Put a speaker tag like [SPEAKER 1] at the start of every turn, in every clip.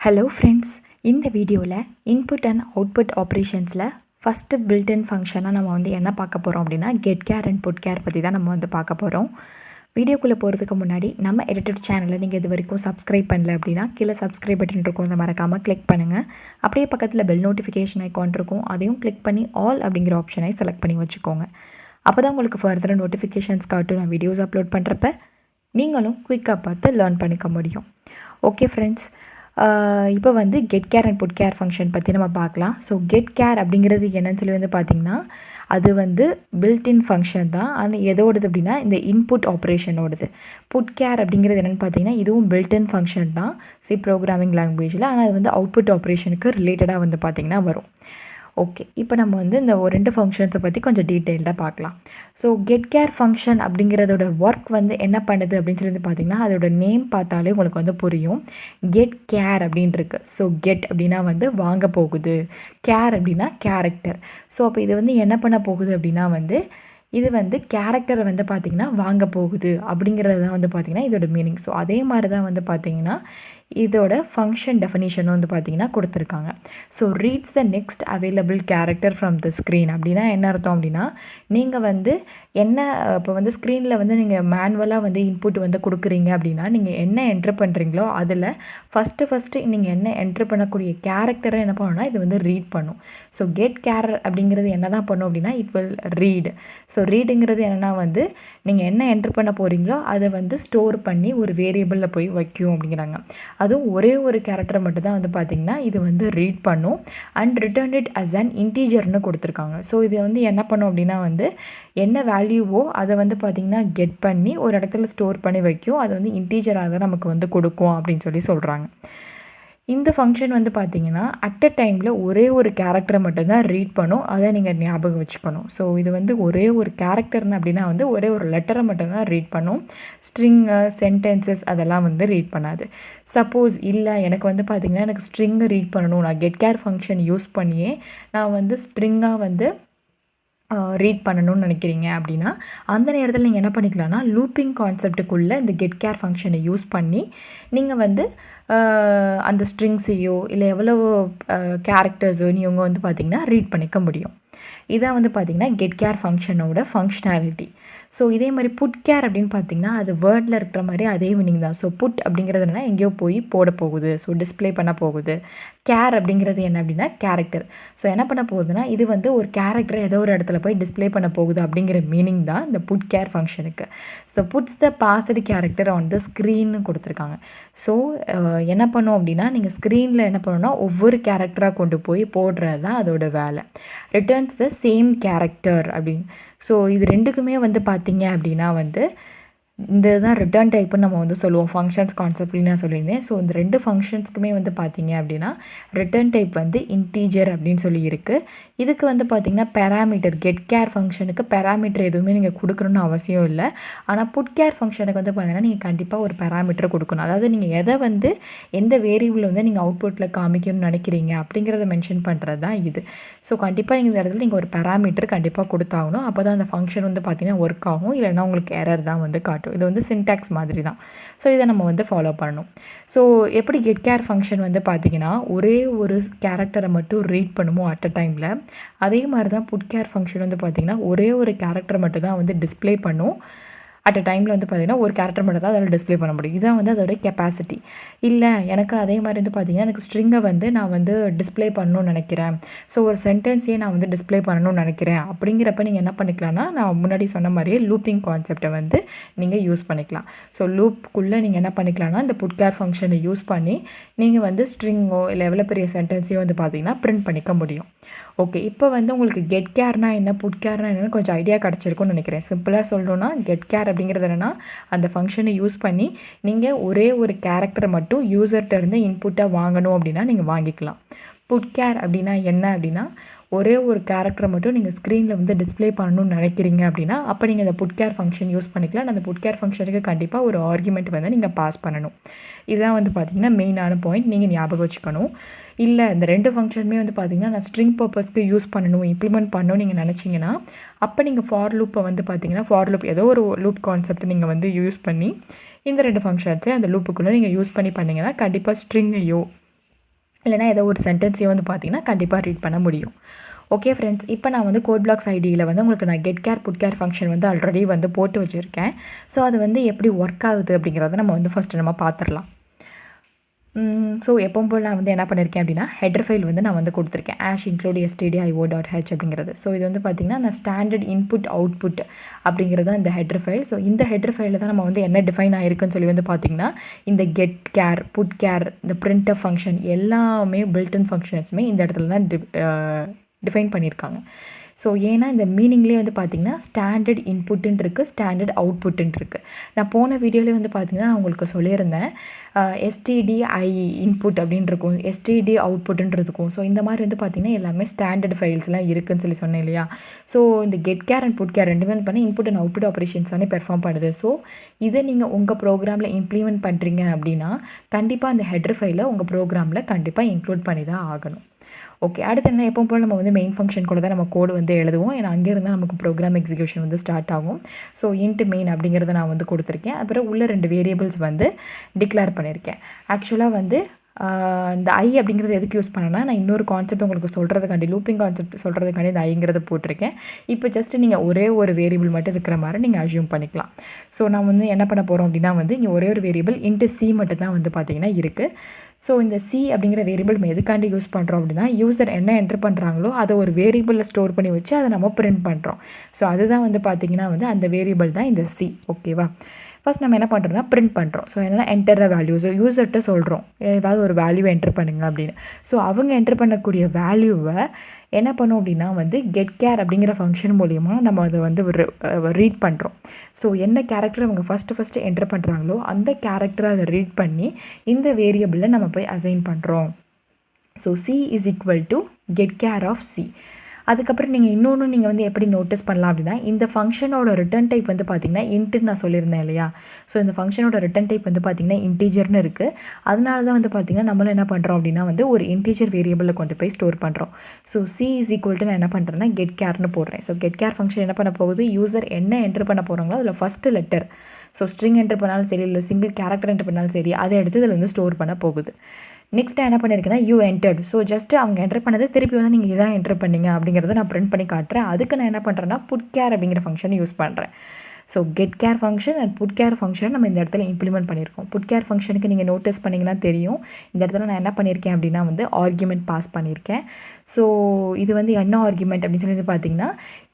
[SPEAKER 1] Hello friends, இந்த வீடியோவில் input and output ஆப்ரேஷன்ஸில் first built-in ஃபங்க்ஷனாக நம்ம என்ன பார்க்க போகிறோம் அப்படின்னா கெட்கேர் அண்ட் புட்கேர் பற்றி தான் நம்ம பார்க்க போகிறோம். வீடியோக்குள்ளே போகிறதுக்கு முன்னாடி நம்ம EduTut சேனலை நீங்கள் இது வரைக்கும் சப்ஸ்கிரைப் பண்ணல அப்படின்னா கீழே சப்ஸ்கிரைப் பட்டன் இருக்கும், அதை மறக்காமல் கிளிக் பண்ணுங்கள். அப்படியே பக்கத்தில் பெல் நோட்டிஃபிகேஷன் ஐக்கான் இருக்கும், அதையும் கிளிக் பண்ணி ஆல் அப்படிங்கிற ஆப்ஷனை செலக்ட் பண்ணி வச்சுக்கோங்க. அப்போ தான் உங்களுக்கு ஃபர்தராக நோட்டிஃபிகேஷன்ஸ் காட்டும் நான் வீடியோஸ் அப்லோட் பண்ணுறப்ப நீங்களும் குயிக்காக பார்த்து லேர்ன் பண்ணிக்க முடியும். ஓகே ஃப்ரெண்ட்ஸ், இப்போ கெட்கேர் அண்ட் புட்கேர் ஃபங்க்ஷன் பற்றி நம்ம பார்க்கலாம். ஸோ கெட்கேர் அப்படிங்கிறது என்னன்னு சொல்லி பார்த்திங்கன்னா அது பில்ட்-இன் ஃபங்க்ஷன் தான். ஆனால் எதோடது அப்படின்னா இந்த இன்புட் ஆப்ரேஷனோடது. புட்கேர் அப்படிங்கிறது என்னென்னு பார்த்தீங்கன்னா இதுவும் பில்ட்-இன் ஃபங்க்ஷன் தான் சி ப்ரோக்ராமிங் லாங்குவேஜில். ஆனால் அது அவுட்புட் ஆப்ரேஷனுக்கு ரிலேட்டடாக பார்த்திங்கன்னா வரும். ஓகே, இப்போ நம்ம இந்த ஒரு 2 ஃபங்க்ஷன்ஸை பற்றி கொஞ்சம் டீட்டெயில்டாக பார்க்கலாம். ஸோ கெட்கேர் ஃபங்க்ஷன் அப்படிங்கிறதோட ஒர்க் என்ன பண்ணுது அப்படின்னு சொல்லி பார்த்திங்கன்னா அதோட நேம் பார்த்தாலே உங்களுக்கு புரியும். கெட்கேர் அப்படின்னு இருக்குது. ஸோ கெட் அப்படின்னா வாங்க போகுது, கேர் அப்படின்னா கேரக்டர். ஸோ அப்போ இது என்ன பண்ண போகுது அப்படின்னா இது கேரக்டரை பார்த்திங்கன்னா வாங்க போகுது அப்படிங்கிறது தான் பார்த்திங்கன்னா இதோட மீனிங். ஸோ அதே மாதிரி தான் பார்த்திங்கன்னா இதோட ஃபங்க்ஷன் டெஃபினிஷனும் பார்த்திங்கன்னா கொடுத்துருக்காங்க. So reads the next available character from the screen அப்படின்னா என்ன அர்த்தம் அப்படின்னா நீங்கள் என்ன இப்போ ஸ்க்ரீனில் நீங்கள் மேனுவலாக இன்புட் கொடுக்குறீங்க அப்படின்னா நீங்கள் என்ன என்ட்ரு பண்ணுறீங்களோ அதில் ஃபஸ்ட்டு நீங்கள் என்ன என்ட்ரு பண்ணக்கூடிய கேரக்டரை என்ன பண்ணணும்னா இது ரீட் பண்ணும். ஸோ கெட் கேர் அப்படிங்கிறது என்ன தான் பண்ணும் அப்படின்னா இட் வில் ரீட். ஸோ ரீடுங்கிறது என்னென்னா நீங்கள் என்ன என்ட்ரு பண்ண போகிறீங்களோ அதை ஸ்டோர் பண்ணி ஒரு வேரியபிளில் போய் வைக்கும் அப்படிங்கிறாங்க. அதுவும் ஒரே ஒரு கேரக்டரை மட்டும் தான் பார்த்திங்கன்னா இது ரீட் பண்ணும் and return it as an இன்டீஜர்னு கொடுத்துருக்காங்க. ஸோ இது என்ன பண்ணும் அப்படின்னா என்ன வேல்யூவோ அதை பார்த்திங்கன்னா கெட் பண்ணி ஒரு இடத்துல ஸ்டோர் பண்ணி வைக்கும். அது இன்டீஜராக தான் நமக்கு கொடுக்கும் அப்படின்னு சொல்கிறாங்க. இந்த ஃபங்க்ஷன் பார்த்திங்கன்னா அட் அ டைமில் ஒரே ஒரு கேரக்டரை மட்டும்தான் ரீட் பண்ணும். அதை நீங்கள் ஞாபகம் வச்சுக்கணும். ஸோ இது ஒரே ஒரு கேரக்டர்னு அப்படின்னா ஒரே ஒரு லெட்டரை மட்டும்தான் ரீட் பண்ணும். ஸ்ட்ரிங்கு, சென்டென்சஸ் அதெல்லாம் ரீட் பண்ணாது. சப்போஸ் இல்லை எனக்கு பார்த்திங்கன்னா எனக்கு ஸ்ட்ரிங்கை ரீட் பண்ணணும், நான் கெட்கேர் ஃபங்க்ஷன் யூஸ் பண்ணியே நான் ஸ்ட்ரிங்காக ரீட் பண்ணணும்னு நினைக்கிறீங்க அப்படின்னா அந்த நேரத்தில் நீங்கள் என்ன பண்ணிக்கலாம்னா லூப்பிங் கான்செப்டுக்குள்ளே இந்த கெட்கேர் ஃபங்க்ஷனை யூஸ் பண்ணி நீங்கள் அந்த ஸ்ட்ரிங்ஸையோ இல்லை எவ்வளவோ கேரக்டர்ஸோ நீங்கள் பார்த்திங்கன்னா ரீட் பண்ணிக்க முடியும். இதான் பார்த்திங்கன்னா கெட்கேர் ஃபங்க்ஷனோட ஃபங்க்ஷனாலிட்டி. ஸோ இதே மாதிரி புட்கேர் அப்படின்னு பார்த்திங்கன்னா அது வேர்டில் இருக்கிற மாதிரி அதே மீனிங் தான். ஸோ புட் அப்படிங்கிறதுனா எங்கேயோ போய் போட போகுது, ஸோ டிஸ்பிளே பண்ண போகுது. கேர் அப்படிங்கிறது என்ன அப்படின்னா கேரக்டர். ஸோ என்ன பண்ண போகுதுன்னா இது ஒரு கேரக்டரை ஏதோ ஒரு இடத்துல போய் டிஸ்பிளே பண்ண போகுது அப்படிங்கிற மீனிங் தான் இந்த புட்கேர் ஃபங்க்ஷனுக்கு. So puts the passed character on the ஸ்க்ரீன்னு கொடுத்துருக்காங்க. ஸோ என்ன பண்ணோம் அப்படின்னா நீங்கள் ஸ்க்ரீனில் என்ன பண்ணணும்னா ஒவ்வொரு கேரக்டராக கொண்டு போய் போடுறது தான் அதோட வேலை. ரிட்டர்ன்ஸ் த சேம் கேரக்டர் அப்படின்னு. ஸோ இது ரெண்டுக்குமே பார்த்திங்க அப்படின்னா இந்த தான் ரிட்டர்ன் டைப்புன்னு நம்ம சொல்லுவோம். ஃபங்க்ஷன்ஸ் கான்செப்ட்னு நான் சொல்லியிருந்தேன். ஸோ இந்த 2 ஃபங்க்ஷன்ஸ்க்குமே பார்த்திங்க அப்படின்னா ரிட்டர்ன் டைப் இன்டீஜர் அப்படின்னு சொல்லி இருக்குது. இதுக்கு பார்த்திங்கன்னா பேராமீட்டர் கெட்கேர் ஃபங்க்ஷனுக்கு பேராமீட்டர் எதுவுமே நீங்கள் கொடுக்கணுன்னு அவசியம் இல்லை. ஆனால் புட்கேர் ஃபங்க்ஷனுக்கு பார்த்திங்கன்னா நீங்கள் கண்டிப்பாக ஒரு பேராமீட்டர் கொடுக்கணும். அதாவது நீங்கள் எதை எந்த வேரியபிள் நீங்கள் அவுட்புட்டில் காமிக்கணும்னு நினைக்கிறீங்க அப்படிங்கிறத மென்ஷன் பண்ணுறது தான் இது. ஸோ கண்டிப்பாக இந்த இடத்துல நீங்கள் ஒரு பேராமீட்டர் கண்டிப்பாக கொடுத்தாகணும். அப்போ தான் அந்த ஃபங்க்ஷன் பார்த்திங்கன்னா ஒர்க் ஆகும். இல்லைன்னா உங்களுக்கு எரர் தான் காட்டும். இது சின்டாக்ஸ் மாதிரி தான். ஸோ இதை நம்ம ஃபாலோ பண்ணணும். ஸோ எப்படி கெட்கேர் ஃபங்க்ஷன் பார்த்திங்கன்னா ஒரே ஒரு கேரக்டரை மட்டும் ரீட் பண்ணுமோ அட் அ டைமில், அதே மாதிரி தான் புட்கேர் ஃபங்க்ஷன் பார்த்திங்கன்னா ஒரே ஒரு கேரக்டரை மட்டும் தான் டிஸ்பிளே பண்ணும். அட் அ டைமில் பார்த்திங்கன்னா ஒரு கேரக்டர் மட்டும் தான் அதில் டிஸ்பிளே பண்ண முடியும். இதுதான் அதோடைய கெப்பாசிட்டி. இல்லை எனக்கு அதே மாதிரி பார்த்திங்கன்னா எனக்கு ஸ்ட்ரிங்கை நான் டிஸ்பிளே பண்ணணும்னு நினைக்கிறேன், ஸோ ஒரு சென்டென்ஸையே நான் டிஸ்பிளே பண்ணணும்னு நினைக்கிறேன் அப்படிங்கிறப்ப நீங்கள் என்ன பண்ணிக்கலாம்னா நான் முன்னாடி சொன்ன மாதிரியே லூப்பிங் கான்செப்டை நீங்கள் யூஸ் பண்ணிக்கலாம். ஸோ லூப்புக்குள்ளே நீங்கள் என்ன பண்ணிக்கலாம்னா இந்த புட்கேர் ஃபங்க்ஷனை யூஸ் பண்ணி நீங்கள் ஸ்ட்ரிங்கோ இல்லை எவ்வளோ பெரிய சென்டென்ஸையோ பார்த்திங்கன்னா பிரிண்ட் பண்ணிக்க முடியும். ஓகே, இப்போ உங்களுக்கு கெட்கேர்னா என்ன புட்கேர்னா என்னன்னு கொஞ்சம் ஐடியா கிடச்சிருக்கும்னு நினைக்கிறேன். சிம்பிளாக சொல்லணும்னா கெட்கேர் அப்படிங்கிறது என்னென்னா அந்த ஃபங்க்ஷனை யூஸ் பண்ணி நீங்கள் ஒரே ஒரு கேரக்டரை மட்டும் யூசர்கிட்ட இருந்து இன்புட்டாக வாங்கணும் அப்படின்னா நீங்கள் வாங்கிக்கலாம். புட்கேர் அப்படின்னா என்ன அப்படின்னா ஒரே ஒரு கேரக்டரை மட்டும் நீங்கள் ஸ்க்ரீனில் டிஸ்பிளே பண்ணணும்னு நினைக்கிறீங்க அப்படின்னா அப்போ நீங்கள் அந்த புட்கேர் ஃபங்க்ஷன் யூஸ் பண்ணிக்கலாம். அந்த புட்கேர் ஃபங்க்ஷனுக்கு கண்டிப்பாக ஒரு ஆர்குமெண்ட் நீங்கள் பாஸ் பண்ணணும். இதுதான் பார்த்திங்கன்னா மெயினான பாயிண்ட் நீங்கள் ஞாபகம் வச்சுக்கணும். இல்லை இந்த 2 ஃபங்க்ஷனுமே பார்த்திங்கன்னா நான் ஸ்ட்ரிங் பர்பஸ்க்கு யூஸ் பண்ணணும், இம்ப்ளிமெண்ட் பண்ணணும் நீங்கள் நினச்சிங்கன்னா அப்போ நீங்கள் ஃபார் லூப்பை பார்த்திங்கன்னா ஃபார் லூப் ஏதோ ஒரு லூப் கான்செப்ட் நீங்கள் யூஸ் பண்ணி இந்த 2 ஃபங்க்ஷன்ஸை அந்த லூப்புக்குள்ளே நீங்கள் யூஸ் பண்ணிங்கன்னா கண்டிப்பாக ஸ்ட்ரிங்கையோ இல்லைனா ஏதோ ஒரு சென்டென்ஸையும் வந்து பார்த்திங்கன்னா கண்டிப்பாக ரீட் பண்ண முடியும். ஓகே ஃப்ரெண்ட்ஸ், இப்போ நான் வந்து கோட் பிளாக்ஸ் ஐடியில் வந்து உங்களுக்கு நான் கெட்கேர் புட்கேர் ஃபங்க்ஷன் வந்து ஆல்ரெடி வந்து போட்டு வச்சுருக்கேன். ஸோ அது வந்து எப்படி ஒர்க் ஆகுது அப்படிங்கிறத நம்ம வந்து ஃபஸ்ட்டு நம்ம பார்த்துடலாம். ஸோ எப்பவும் போல் நான் வந்து என்ன பண்ணியிருக்கேன் அப்படின்னா ஹெடர் ஃபைல் வந்து நான் வந்து கொடுத்துருக்கேன் include stdio.h அப்படிங்கிறது. ஸோ இது வந்து பார்த்திங்கன்னா நான் ஸ்டாண்டர்ட் இன்புட் அவுட்புட் அப்படிங்கிறது தான் இந்த ஹெடர் ஃபைல். ஸோ இந்த ஹெடர் ஃபைலில் தான் நம்ம வந்து என்ன டிஃபைன் ஆகிருக்குன்னு சொல்லி வந்து பார்த்திங்கன்னா இந்த கெட் கேர் புட் கேர் இந்த பிரிண்டர் ஃபங்க்ஷன் எல்லாமே பில்டன் ஃபங்க்ஷன்ஸுமே இந்த இடத்துல தான் டிஃபைன் பண்ணியிருக்காங்க. ஸோ ஏன்னா இந்த மீனிங்லேயே வந்து பார்த்திங்கன்னா ஸ்டாண்டர்ட் இன்புட்டுன்னு இருக்குது, ஸ்டாண்டர்ட் அவுட்புட்டுன்னு இருக்குது. நான் போன வீடியோலேயே வந்து பார்த்திங்கன்னா நான் உங்களுக்கு சொல்லியிருந்தேன் STDI இன்புட் அப்படின்னு இருக்கும், STD அவுட்புட்டுன்றதுக்கும். ஸோ இந்த மாதிரி வந்து பார்த்திங்கன்னா எல்லாமே ஸ்டாண்டர்ட் ஃபைல்ஸ்லாம் இருக்குதுன்னு சொல்லி சொன்னேன் இல்லையா. ஸோ இந்த கெட் கேர் அண்ட் புட் கேர் ரெண்டுமே பண்ணி இன்புட் அண்ட் அவுட்புட் ஆப்ரேஷன்ஸ் தானே பெர்ஃபார்ம் பண்ணுது. ஸோ இதை நீங்கள் உங்கள் ப்ரோக்ராமில் இம்ப்ளிமெண்ட் பண்ணுறீங்க அப்படின்னா கண்டிப்பாக அந்த ஹெடர் ஃபைலை உங்கள் ப்ரோக்ராமில் கண்டிப்பாக இன்க்ளூட் பண்ணி தான் ஆகணும். ஓகே, அடுத்து என்ன, எப்போ போல் நம்ம வந்து மெயின் ஃபங்க்ஷன் கூட தான் நம்ம கோடு வந்து எழுதுவோம். ஏன்னா அங்கே இருந்தால் நமக்கு ப்ரோக்ராம் எக்ஸிக்யூஷன் வந்து ஸ்டார்ட் ஆகும். ஸோ இன்ட் மெயின் அப்படிங்கிறத நான் வந்து கொடுத்துருக்கேன். அப்புறம் உள்ள 2 வேரியபிள்ஸ் வந்து டிக்ளேர் பண்ணியிருக்கேன். ஆக்சுவலாக வந்து இந்த ஐ அப்படிங்கிறது எதுக்கு யூஸ் பண்ணேன்னா நான் இன்னொரு கான்செப்ட் உங்களுக்கு சொல்கிறதுக்காண்டி லூப்பிங் கான்செப்ட் சொல்கிறதுக்காண்டி இந்த ஐங்கிறத போட்டிருக்கேன். இப்போ ஜஸ்ட் நீங்கள் ஒரே ஒரு வேரியபிள் மட்டும் இருக்கிற மாதிரி நீங்கள் அஸ்யூம் பண்ணிக்கலாம். ஸோ நான் வந்து என்ன பண்ண போகிறோம் அப்படின்னா வந்து இங்கே ஒரே ஒரு வேரியபிள் சி மட்டும் தான் வந்து பார்த்திங்கன்னா இருக்குது. ஸோ இந்த சி அப்படிங்கிற வேரியபிள் நம்ம எதுக்காண்டி யூஸ் பண்ணுறோம் அப்படின்னா யூசர் என்ன என்ட்ரு பண்ணுறாங்களோ அதை ஒரு வேரியபிளில் ஸ்டோர் பண்ணி வச்சு அதை நம்ம பிரிண்ட் பண்ணுறோம். ஸோ அதுதான் வந்து பார்த்திங்கன்னா வந்து அந்த வேரியபிள் தான் இந்த சி. ஓகேவா, ஃபஸ்ட் நம்ம என்ன பண்ணுறோம்னா பிரிண்ட் பண்ணுறோம். ஸோ என்னென்னா என்டர் வேல்யூஸ் யூசர்கிட்ட சொல்கிறோம் ஏதாவது ஒரு வேல்யூவை என்ட்ரு பண்ணுங்க அப்படின்னு. ஸோ அவங்க என்ட்ரு பண்ணக்கூடிய வேல்யூவை என்ன பண்ணோம் அப்படின்னா வந்து கெட் கேர் அப்படிங்கிற ஃபங்க்ஷன் மூலிமா நம்ம அதை வந்து ரீட் பண்ணுறோம். ஸோ என்ன கேரக்டர் அவங்க ஃபஸ்ட்டு என்ட்ரு பண்ணுறாங்களோ அந்த கேரக்டரை அதை ரீட் பண்ணி இந்த வேரியபிளில் நம்ம போய் அசைன் பண்ணுறோம். So c is equal to கெட் கேர் ஆஃப் சி. அதுக்கப்புறம் நீங்கள் இன்னொன்று நீங்கள் வந்து எப்படி நோட்டீஸ் பண்ணலாம் அப்படின்னா இந்த ஃபங்க்ஷனோட ரிட்டர்ன் டைப் வந்து பார்த்திங்கன்னா இன்ட்டுன்னு நான் சொல்லியிருந்தேன் இல்லையா. ஸோ இந்த ஃபங்க்ஷனோட ரிட்டர்ன் டைப் வந்து பார்த்திங்கன்னா இன்டீஜர்னு இருக்குது. அதனால தான் வந்து பார்த்திங்கன்னா நம்மளும் என்ன பண்ணுறோம் அப்படின்னா வந்து ஒரு இன்டீஜர் வேரியபிளில் கொண்டு போய் ஸ்டோர் பண்ணுறோம். So c is equal to நான் என்ன பண்ணுறேன்னா கெட் கேர்னு போடுறேன். ஸோ கெட் கேர் ஃபங்க்ஷன் என்ன பண்ண போகுது, யூசர் என்ன என்ட்ரு பண்ண போகிறாங்களோ அதில் first letter, so string enter பண்ணாலும் சரி இல்லை சிங்கிள் கேரக்டர் என்ட்ரு பண்ணாலும் சரி அதை எடுத்து இதில் வந்து ஸ்டோர் பண்ண போகுது. நெக்ஸ்ட் என்ன பண்ணியிருக்கேன்னா யூ என்டர்ட். ஸோ ஜஸ்ட்டு அவங்க என்டர் பண்ணது திருப்பி வந்து நீங்கள் இதான் என்டர் பண்ணிங்க அப்படிங்கிறத நான் பிரிண்ட் பண்ணி காட்டுறேன். அதுக்கு நான் என்ன பண்ணுறேன்னா புட் கேர் அப்படிங்கிற ஃபங்க்ஷன் யூஸ் பண்ணுறேன். ஸோ கெட் கேர் function and putchar function நம்ம இந்த இடத்துல இம்ப்ளிமெண்ட் பண்ணியிருக்கோம். புட் கேர் ஃபங்க்ஷனுக்கு நீங்கள் நோட்டீஸ் பண்ணிங்கன்னா தெரியும் இந்த இடத்துல நான் என்ன பண்ணியிருக்கேன் அப்படின்னா வந்து ஆர்குமெண்ட் பாஸ் பண்ணியிருக்கேன். ஸோ இது வந்து என்ன ஆர்குமெண்ட் அப்படின்னு சொல்லி பார்த்தீங்கன்னா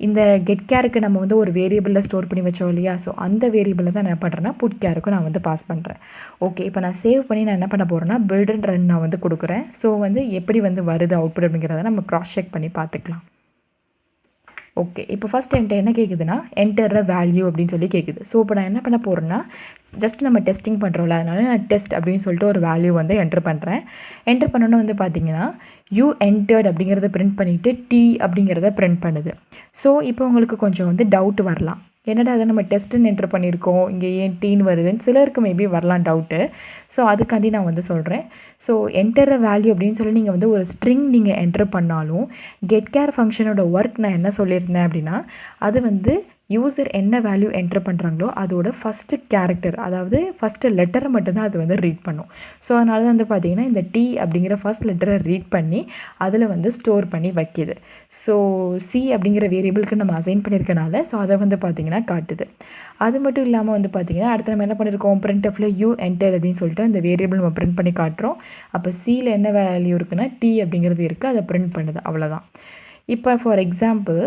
[SPEAKER 1] இந்த கெட் கேருக்கு நம்ம வந்து ஒரு வேரியபிளில் ஸ்டோர் பண்ணி வச்சோம் இல்லையா. ஸோ அந்த வேரியபிளில் தான் என்ன பண்ணுறேன்னா புட் கேருக்கும் நான் வந்து பாஸ் பண்ணுறேன். ஓகே, இப்போ நான் சேவ் பண்ணி நான் என்ன பண்ண போகிறேன்னா பில்ட் அண்ட் ரன் நான் வந்து கொடுக்குறேன். ஸோ வந்து எப்படி வந்து வருது அவுட்புட் அப்படிங்கிறத நம்ம க்ராஸ் செக் பண்ணி பார்த்துக்கலாம். ஓகே, இப்போ ஃபஸ்ட் என்கிட்ட என்ன கேட்குதுன்னா என்டர் வேல்யூ அப்படின்னு சொல்லி கேட்குது. ஸோ இப்போ நான் என்ன பண்ண போகிறேன்னா ஜஸ்ட் நம்ம டெஸ்டிங் பண்ணுறோம்ல அதனால நான் டெஸ்ட் அப்படின்னு சொல்லிட்டு ஒரு வேல்யூ வந்து என்ட்ரு பண்ணுறேன். என்ட்ரு பண்ணோன்னு வந்து பார்த்திங்கன்னா யூ என்டர்ட் அப்படிங்கிறத பிரிண்ட் பண்ணிவிட்டு டி அப்படிங்கிறத பிரிண்ட் பண்ணுது. ஸோ இப்போ உங்களுக்கு கொஞ்சம் வந்து டவுட் வரலாம், என்னடா அதை நம்ம டெஸ்ட்டுன்னு என்ட்ரு பண்ணியிருக்கோம் இங்கே ஏன் டீன்னு வருதுன்னு சிலருக்கு மேபி வரலாம் டவுட்டு. ஸோ அதுக்காண்டி நான் வந்து சொல்கிறேன். ஸோ என்டர் வேல்யூ அப்படின்னு சொல்லி நீங்கள் வந்து ஒரு ஸ்ட்ரிங் நீங்கள் என்ட்ரு பண்ணாலும் கெட் கேர் ஃபங்க்ஷனோட ஒர்க் நான் என்ன சொல்லியிருந்தேன் அப்படின்னா அது வந்து யூசர் என்ன வேல்யூ என்ட்ரு பண்ணுறாங்களோ அதோட ஃபஸ்ட்டு கேரக்டர் அதாவது ஃபஸ்ட்டு லெட்டரை மட்டும்தான் அது வந்து ரீட் பண்ணும். ஸோ அதனால தான் வந்து பார்த்திங்கன்னா இந்த டி அப்படிங்கிற ஃபஸ்ட் லெட்டரை ரீட் பண்ணி அதில் வந்து ஸ்டோர் பண்ணி வைக்கிது. ஸோ சி அப்படிங்கிற வேரியபிளுக்கு நம்ம அசைன் பண்ணியிருக்கனால ஸோ அதை வந்து பார்த்திங்கன்னா காட்டுது. அது மட்டும் இல்லாமல் வந்து பார்த்திங்கன்னா அடுத்து நம்ம என்ன பண்ணியிருக்கோம் பிரிண்ட்எஃப்ல யூ என்டர் அப்படின்னு சொல்லிட்டு அந்த வேரியபிள் நம்ம பிரிண்ட் பண்ணி காட்டுறோம். அப்போ சியில் என்ன வேல்யூ இருக்குன்னா டி அப்படிங்கிறது இருக்குது, அதை பிரிண்ட் பண்ணுது, அவ்வளோதான். இப்போ ஃபார் எக்ஸாம்பிள்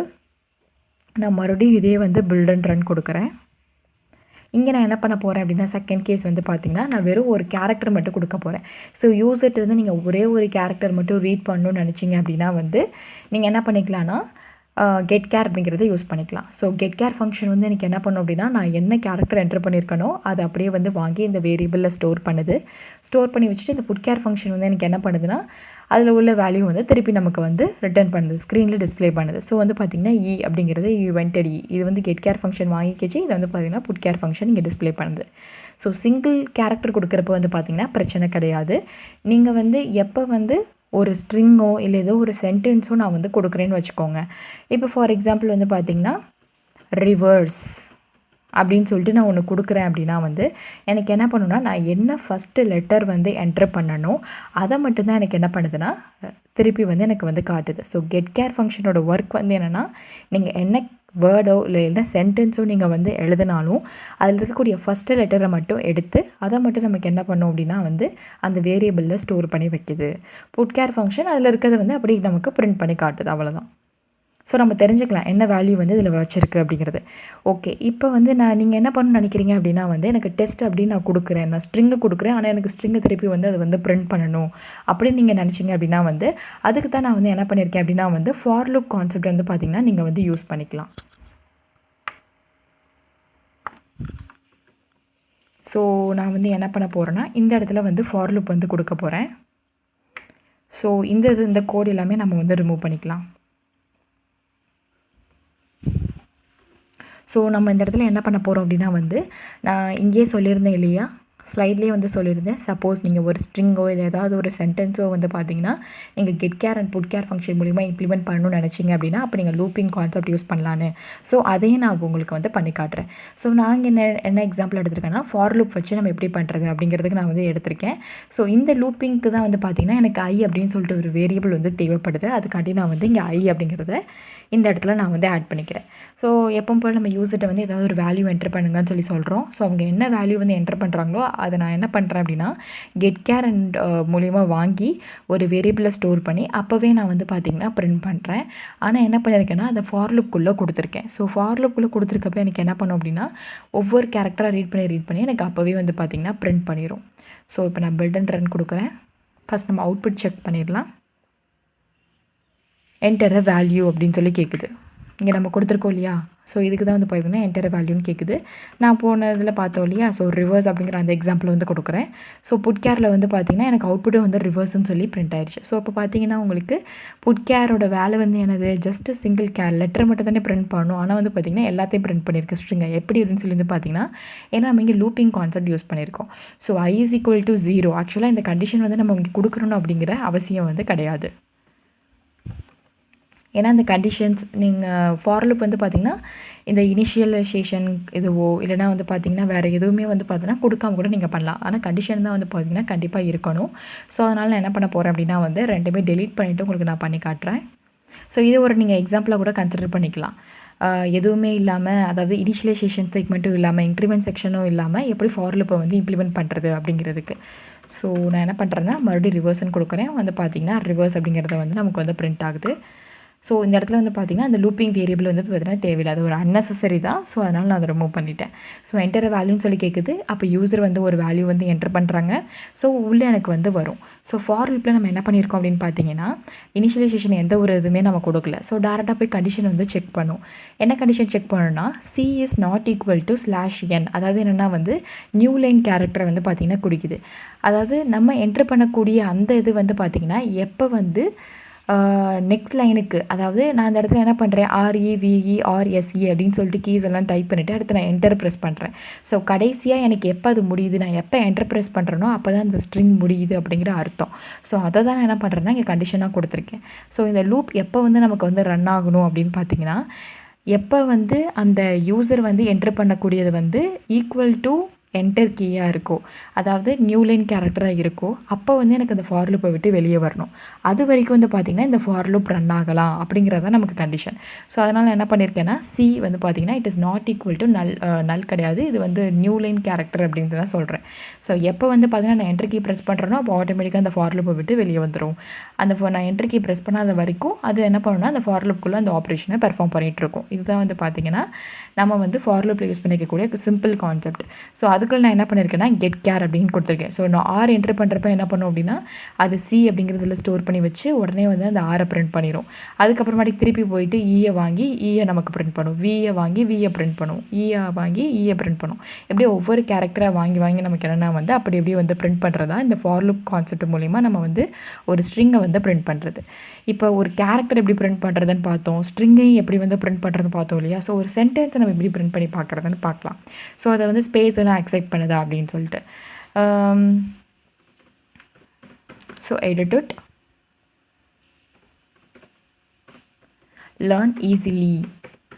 [SPEAKER 1] நான் மறுபடியும் இதே வந்து பில்ட் அண்ட் ரன் கொடுக்குறேன். இங்கே நான் என்ன பண்ண போகிறேன் அப்படின்னா செகண்ட் கேஸ் வந்து பார்த்திங்கன்னா நான் வெறும் ஒரு கேரக்டர் மட்டும் கொடுக்க போகிறேன். ஸோ யூசர்ட்டு வந்து நீங்கள் ஒரே ஒரு கேரக்டர் மட்டும் ரீட் பண்ணணும்னு நினச்சிங்க அப்படின்னா வந்து நீங்கள் என்ன பண்ணிக்கலாம்னா கெட் கேர் அப்படிங்கிறத யூஸ் பண்ணிக்கலாம். ஸோ கெட் கேர் ஃபங்க்ஷன் வந்து எனக்கு என்ன பண்ணும் அப்படின்னா நான் என்ன கேரக்டர் என்ட்ரு பண்ணியிருக்கனோ அதை அப்படியே வந்து வாங்கி இந்த வேரியபிளில் ஸ்டோர் பண்ணுது. ஸ்டோர் பண்ணி வச்சுட்டு இந்த புட் கேர் ஃபங்க்ஷன் வந்து எனக்கு என்ன பண்ணுதுன்னா அதில் உள்ள வேல்யூ வந்து திருப்பி நமக்கு வந்து ரிட்டர்ன் பண்ணுது, ஸ்க்ரீனில் டிஸ்பிளே பண்ணுது. ஸோ வந்து பார்த்திங்கன்னா இ அப்படிங்கிறது யூவென்டட் இ இது வந்து கெட் கேர் ஃபங்க்ஷன் வாங்கிக்கிச்சு, இதை வந்து பார்த்திங்கன்னா புட் கேர் ஃபங்க்ஷன் இங்கே டிஸ்பிளே பண்ணுது. ஸோ சிங்கிள் கேரக்டர் கொடுக்குறப்ப வந்து பார்த்திங்கன்னா பிரச்சனை கிடையாது. நீங்கள் வந்து எப்போ வந்து ஒரு ஸ்ட்ரிங்கோ இல்லை ஏதோ ஒரு சென்டென்ஸோ நான் வந்து கொடுக்குறேன்னு வச்சுக்கோங்க. இப்போ ஃபார் எக்ஸாம்பிள் வந்து பார்த்திங்கன்னா ரிவர்ஸ் அப்படின்னு சொல்லிட்டு நான் ஒன்று கொடுக்குறேன் அப்படின்னா வந்து எனக்கு என்ன பண்ணுன்னா நான் என்ன ஃபஸ்ட்டு லெட்டர் வந்து என்ட்ரு பண்ணணும் அதை மட்டும்தான் எனக்கு என்ன பண்ணுதுன்னா திருப்பி வந்து எனக்கு வந்து காட்டுது. ஸோ கெட்கேர் ஃபங்க்ஷனோட ஒர்க் வந்து என்னென்னா நீங்கள் என்ன வேர்டோ இல்லை என்ன சென்டென்ஸோ நீங்கள் வந்து எழுதினாலும் அதில் இருக்கக்கூடிய ஃபஸ்ட்டு லெட்டரை மட்டும் எடுத்து அதை மட்டும் நமக்கு என்ன பண்ணும் அப்படின்னா வந்து அந்த வேரியபிளில் ஸ்டோர் பண்ணி வைக்கிது. புட்கேர் ஃபங்க்ஷன் அதில் இருக்கிறத வந்து அப்படி நமக்கு பிரிண்ட் பண்ணி காட்டுது. அவ்வளோதான். ஸோ நம்ம தெரிஞ்சுக்கலாம் என்ன வேல்யூ வந்து இதில் வச்சுருக்கு அப்படிங்கிறது. ஓகே, இப்போ வந்து நீங்கள் என்ன பண்ணணும்னு நினைக்கிறீங்க அப்படின்னா வந்து எனக்கு டெஸ்ட் அப்படின்னு நான் கொடுக்குறேன், நான் ஸ்ட்ரிங்கு கொடுக்குறேன், ஆனால் எனக்கு ஸ்ட்ரிங்கை திருப்பி வந்து அதை வந்து பிரிண்ட் பண்ணணும் அப்படின்னு நீங்கள் நினச்சிங்க அப்படின்னா வந்து அதுக்கு தான் நான் வந்து என்ன பண்ணியிருக்கேன் அப்படின்னா வந்து ஃபார் லூப் கான்செப்ட் வந்து பார்த்திங்கன்னா நீங்கள் வந்து யூஸ் பண்ணிக்கலாம். ஸோ நான் வந்து என்ன பண்ண போகிறேன்னா இந்த இடத்துல வந்து ஃபார் லூப் வந்து கொடுக்க போகிறேன். ஸோ இந்த கோட் எல்லாமே நம்ம வந்து ரிமூவ் பண்ணிக்கலாம். ஸோ நம்ம இந்த இடத்துல என்ன பண்ண போகிறோம் அப்படின்னா வந்து நான் இங்கேயே சொல்லியிருந்தேன் இல்லையா, ஸ்லைட்லேயே வந்து சொல்லியிருந்தேன். சப்போஸ் நீங்கள் ஒரு ஸ்ட்ரிங்கோ இல்லை ஏதாவது ஒரு சென்டென்ஸோ வந்து பார்த்தீங்கன்னா நீங்கள் கெட்கேர் அண்ட் புட்கேர் ஃபங்க்ஷன் மூலிமா இம்ப்ளிமெண்ட் பண்ணணும்னு நினச்சிங்க அப்படின்னா அப்போ நீங்கள் லூப்பிங் கான்செப்ட் யூஸ் பண்ணலான்னு. ஸோ அதையும் நான் உங்களுக்கு வந்து பண்ணி காட்டுறேன். ஸோ நாங்கள் என்ன எக்ஸாம்பிள் எடுத்திருக்கேன்னா ஃபார் லூப் வச்சு நம்ம எப்படி பண்ணுறது அப்படிங்கிறதுக்கு நான் வந்து எடுத்திருக்கேன். ஸோ இந்த லூப்பிங்க்கு தான் வந்து பார்த்திங்கன்னா எனக்கு ஐ அப்படின்னு சொல்லிட்டு ஒரு வேரியபிள் வந்து தேவைப்படுது. அதுக்காண்டி நான் வந்து இங்கே ஐ அப்படிங்கிறத இந்த இடத்துல நான் வந்து ஆட் பண்ணிக்கிறேன். ஸோ எப்பவும் போல் நம்ம யூஸர்கிட்ட வந்து ஏதாவது ஒரு வேல்யூ என்ட்ரு பண்ணுங்கன்னு சொல்லி சொல்கிறோம். ஸோ அவங்க என்ன வேல்யூ வந்து என்ட்ரு பண்ணுறாங்களோ அதை நான் என்ன பண்ணுறேன் அப்படின்னா கெட்கேர் அண்ட் மூலிமா வாங்கி ஒரு வேரியபிளை ஸ்டோர் பண்ணி அப்போவே நான் வந்து பார்த்திங்கன்னா பிரிண்ட் பண்ணுறேன். ஆனால் என்ன பண்ணியிருக்கேன்னா அதை ஃபார் லூப்குள்ளே கொடுத்துருக்கேன். ஸோ ஃபார் லூப்குள்ளே கொடுத்துருக்கப்ப எனக்கு என்ன பண்ணும் அப்படின்னா ஒவ்வொரு கேரக்டராக ரீட் பண்ணி எனக்கு அப்போவே வந்து பார்த்திங்கன்னா பிரிண்ட் பண்ணிடும். ஸோ இப்போ நான் பில்ட் அண்ட் ரன் கொடுக்குறேன். ஃபஸ்ட் நம்ம அவுட்புட் செக் பண்ணிடலாம். என்டர் அ வேல்யூ அப்படின்னு சொல்லி கேட்குது. இங்கே நம்ம கொடுத்துருக்கோம் இல்லையா, ஸோ இதுக்கு தான் வந்து பார்த்தீங்கன்னா என்டர் அ வேல்யூன்னு கேட்குது. நான் போனதில் பார்த்தோம் இல்லையா, ஸோ ரிவர்ஸ் அப்படிங்கிற அந்த எக்ஸாம்பிள் வந்து கொடுக்குறேன். ஸோ புட்கேரில் வந்து பார்த்திங்கன்னா எனக்கு அவுட்புட்டும் வந்து ரிவர்ஸ்னு சொல்லி பிரிண்ட் ஆயிடுச்சு. ஸோ அப்போ பார்த்தீங்கன்னா உங்களுக்கு புட்கேரோட வேலை வந்து என்னது, ஜஸ்ட் சிங்கிள் கேர் லெட்டர் மட்டும் தானே பிரிண்ட் பண்ணணும். ஆனால் வந்து பார்த்திங்கன்னா எல்லாத்தையும் பிரிண்ட் பண்ணியிருக்கு ஸ்ட்ரிங்கை. எப்படி அப்படின்னு சொல்லி வந்து பார்த்திங்கன்னா ஏன்னா நம்ம இங்கே லூப்பிங் கான்செப்ட் யூஸ் பண்ணியிருக்கோம். So i is equal to 0. ஆக்சுவலாக இந்த கண்டிஷன் வந்து நம்ம இங்கே கொடுக்குறணும் அப்படிங்கிற அவசியம் வந்து கிடையாது. ஏன்னா இந்த கண்டிஷன்ஸ் நீங்கள் ஃபார் லூப் வந்து பார்த்திங்கன்னா இந்த இனிஷியலைசேஷன் இதுவோ இல்லைனா வந்து பார்த்திங்கன்னா வேறு எதுவுமே வந்து பார்த்தீங்கன்னா கொடுக்காம கூட நீங்கள் பண்ணலாம். ஆனால் கண்டிஷன் தான் வந்து பார்த்திங்கன்னா கண்டிப்பாக இருக்கணும். ஸோ அதனால் நான் என்ன பண்ண போகிறேன் அப்படின்னா வந்து ரெண்டுமே டெலீட் பண்ணிவிட்டு உங்களுக்கு நான் பண்ணி காட்டுறேன். ஸோ இது ஒரு நீங்கள் எக்ஸாம்பிளாக கூட கன்சிடர் பண்ணிக்கலாம். எதுவுமே இல்லாமல், அதாவது இனிஷியலைசேஷன் செக்மெண்ட்டும் இல்லாமல் இன்க்ரிமெண்ட் செக்ஷனும் இல்லாமல் எப்படி ஃபார் லூப்பை வந்து இம்ப்ளிமெண்ட் பண்ணுறது அப்படிங்கிறதுக்கு. ஸோ நான் என்ன பண்ணுறேன்னா மறுபடியும் ரிவர்ஸ்ன்னு கொடுக்குறேன். வந்து பார்த்திங்கன்னா ரிவர்ஸ் அப்படிங்கிறத வந்து நமக்கு வந்து பிரிண்ட் ஆகுது. ஸோ இந்த இடத்துல வந்து பார்த்திங்கன்னா அந்த லூப்பிங் வேரியபிள் வந்து பார்த்தீங்கன்னா தேவையில்லை, அது ஒரு அன்னெசரி தான். ஸோ அதனால் நான் அதை ரிமூவ் பண்ணிட்டேன். ஸோ என்டர் வேல்யூன்னு சொல்லி கேட்குது. அப்போ யூசர் வந்து ஒரு வேல்யூ வந்து என்டர் பண்ணுறாங்க. ஸோ உள்ளே எனக்கு வந்து வரும். ஸோ ஃபார் லூப்பில் நம்ம என்ன பண்ணியிருக்கோம் அப்படின்னு பார்த்தீங்கன்னா இனிஷியலைசேஷன் எந்த ஒரு இதுவுமே நம்ம கொடுக்கல. ஸோ டேரெக்டாக போய் கண்டிஷன் வந்து செக் பண்ணும். என்ன கண்டிஷன் செக் பண்ணணும்னா c is not equal to /n, அதாவது என்னென்னா வந்து நியூ லைன் கேரக்டரை வந்து பார்த்திங்கன்னா குடிக்குது. அதாவது நம்ம என்ட்ரு பண்ணக்கூடிய அந்த இது வந்து பார்த்திங்கன்னா எப்போ வந்து நெக்ஸ்ட் லைனுக்கு, அதாவது நான் அந்த இடத்துல என்ன பண்ணுறேன் REVERSE அப்படின்னு சொல்லிட்டு கீஸ் எல்லாம் டைப் பண்ணிவிட்டு அடுத்து நான் என்டர் ப்ரெஸ் பண்ணுறேன். ஸோ கடைசியாக எனக்கு எப்போ அது முடியுது, நான் எப்போ என்டர் ப்ரெஸ் பண்ணுறேனோ அப்போ தான் அந்த ஸ்ட்ரிங் முடியுது அப்படிங்கிற அர்த்தம். ஸோ அதை தான் நான் என்ன பண்ணுறேன்னா இங்கே கண்டிஷனாக கொடுத்துருக்கேன். ஸோ இந்த லூப் எப்போ வந்து நமக்கு வந்து ரன் ஆகணும் அப்படின்னு பார்த்தீங்கன்னா எப்போ வந்து அந்த யூசர் வந்து என்டர் பண்ணக்கூடியது வந்து ஈக்குவல் டு என்டர் கீயாக இருக்கோ, அதாவது நியூ லைன் கேரக்டராக இருக்கோ, அப்போ வந்து எனக்கு அந்த ஃபார் லூப்பை விட்டு வெளியே வரணும். அது வரைக்கும் வந்து பார்த்திங்கன்னா இந்த ஃபார் லூப் ரன் ஆகலாம் அப்படிங்கிறது தான் நமக்கு கண்டிஷன். ஸோ அதனால் நான் என்ன பண்ணியிருக்கேன்னா சி வந்து பார்த்திங்கன்னா it is not equal to நல் கிடையாது, இது வந்து நியூ லைன் கேரக்டர் அப்படின்னு தான் சொல்கிறேன். ஸோ எப்போ வந்து பார்த்திங்கன்னா நான் என்டர் கீ ப்ரெஸ் பண்ணுறேனோ அப்போ ஆட்டோமேட்டிக்காக அந்த ஃபார் லூப்பை விட்டு வெளியே வந்துடும். அந்த நான் என்டர் கீ ப்ரெஸ் பண்ணாத வரைக்கும் அது என்ன பண்ணணும்னா அந்த ஃபார் லூப்புக்குள்ளே அந்த ஆப்ரேஷனை பெர்ஃபார்ம் பண்ணிகிட்ருக்கோம். இதுதான் வந்து பார்த்திங்கன்னா நம்ம வந்து ஃபார் லூப்பில் யூஸ் பண்ணிக்கக்கூடிய சிம்பிள் கான்செப்ட். ஸோ அதுக்குள்ள நான் என்ன பண்ணியிருக்கேன்னா கெட்கேர் அப்படின்னு கொடுத்துருக்கேன். ஸோ நான் ஆர் என்ட்ரு பண்ணுறப்ப என்ன பண்ணும் அப்படின்னா அது சி அப்படிங்கிறதுல ஸ்டோர் பண்ணி வச்சு உடனே வந்து அந்த ஆரை பிரிண்ட் பண்ணிடும். அதுக்கப்புறமாட்டிக்கு திருப்பி போயிட்டு ஈயை வாங்கி ஈயை நமக்கு பிரிண்ட் பண்ணும், வியை வாங்கி வியை பிரிண்ட் பண்ணும், ஈயை வாங்கி ஈயை பிரிண்ட் பண்ணும். எப்படியே ஒவ்வொரு கேரக்டராக வாங்கி வாங்கி நமக்கு என்னென்னா வந்து அப்படி எப்படியே வந்து பிரிண்ட் பண்ணுறதா இந்த ஃபார் லூப் கான்செப்ட் மூலிமா நம்ம வந்து ஒரு ஸ்ட்ரிங்கை வந்து பிரிண்ட் பண்ணுறது. இப்போ ஒரு கேரக்டர் எப்படி பிரிண்ட் பண்ணுறதுன்னு பார்த்தோம், ஸ்ட்ரிங்கையும் எப்படி வந்து பிரிண்ட் பண்ணுறதுன்னு பார்த்தோம் இல்லையா. ஸோ ஒரு சென்டென்ஸை நம்ம எப்படி பிரிண்ட் பண்ணி பார்க்குறதுன்னு பார்க்கலாம். ஸோ அதை வந்து ஸ்பேஸ் எல்லாம் அக்செப்ட் பண்ணுதா அப்படின்னு சொல்லிட்டு. ஸோ EduTut learn easily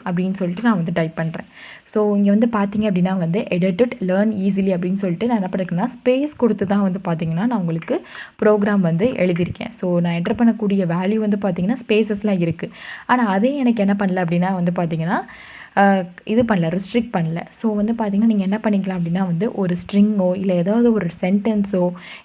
[SPEAKER 1] அப்படின்னு சொல்லிட்டு நான் வந்து டைப் பண்ணுறேன். ஸோ இங்கே வந்து பார்த்தீங்க அப்படின்னா வந்து EduTut லேர்ன் ஈஸிலி அப்படின்னு சொல்லிட்டு நான் என்ன பண்ணியிருக்கேன்னா ஸ்பேஸ் கொடுத்து தான் வந்து பார்த்தீங்கன்னா நான் உங்களுக்கு ப்ரோக்ராம் வந்து எழுதியிருக்கேன். ஸோ நான் என்டர் பண்ணக்கூடிய வேல்யூ வந்து பார்த்தீங்கன்னா ஸ்பேசஸ்லாம் இருக்குது. ஆனால் அதே எனக்கு என்ன பண்ணல அப்படின்னா வந்து பார்த்தீங்கன்னா இது பண்ணல, ரெஸ்ட்ரிக்ட் பண்ணல. ஸோ வந்து பார்த்திங்கன்னா நீங்கள் என்ன பண்ணிக்கலாம் அப்படின்னா வந்து ஒரு ஸ்ட்ரிங்கோ இல்லை ஏதாவது ஒரு சென்டென்ஸோ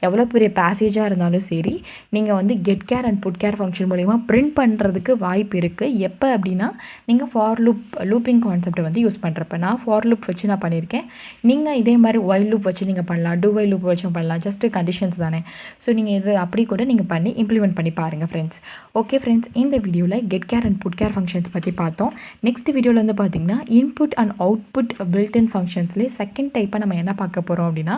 [SPEAKER 1] எவ்வளோ பெரிய பேசேஜாக இருந்தாலும் சரி நீங்கள் வந்து கெட்கேர் அண்ட் புட்கேர் ஃபங்க்ஷன் மூலிமா பிரிண்ட் பண்ணுறதுக்கு வாய்ப்பு இருக்குது. எப்போ அப்படின்னா நீங்கள் ஃபார் லூப்பிங் கான்செப்டை வந்து யூஸ் பண்ணுறப்ப. நான் ஃபார் லூப் வச்சு நான் பண்ணியிருக்கேன். நீங்கள் இதே மாதிரி ஒயில் லூப் வச்சு நீங்கள் பண்ணலாம், டூ ஒயில் லூப் வச்சும் பண்ணலாம். ஜஸ்ட்டு கண்டிஷன்ஸ் தானே. ஸோ நீங்கள் இது அப்படி கூட நீங்கள் பண்ணி இம்ப்ளிமெண்ட் பண்ணி பாருங்கள் ஃப்ரெண்ட்ஸ். ஓகே ஃப்ரெண்ட்ஸ், இந்த வீடியோவில் கெட்கேர் அண்ட் புட்கேர் ஃபங்க்ஷன்ஸ் பற்றி பார்த்தோம். நெக்ஸ்ட் வீடியோவில் வந்து பார்த்தீங்கன்னா input and output built-in ஃபங்க்ஷன்ஸ்லேயே second டைப்பாக நம்ம என்ன பார்க்க போகிறோம் அப்படின்னா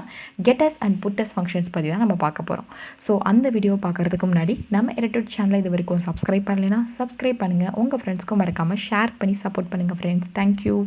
[SPEAKER 1] கெட்டஸ் அண்ட் புட்டஸ் ஃபங்க்ஷன்ஸ் பற்றி தான் நம்ம பார்க்க போகிறோம். ஸோ அந்த வீடியோ பார்க்குறதுக்கு முன்னாடி நம்ம EduTut சேனலை இது வரைக்கும் சப்ஸ்கிரைப் பண்ணலைன்னா சப்ஸ்கிரைப் பண்ணுங்கள். உங்கள் ஃப்ரெண்ட்ஸ்க்கும் மறக்காமல் ஷேர் பண்ணி சப்போர்ட் பண்ணுங்கள் ஃப்ரெண்ட்ஸ். தேங்க்யூ.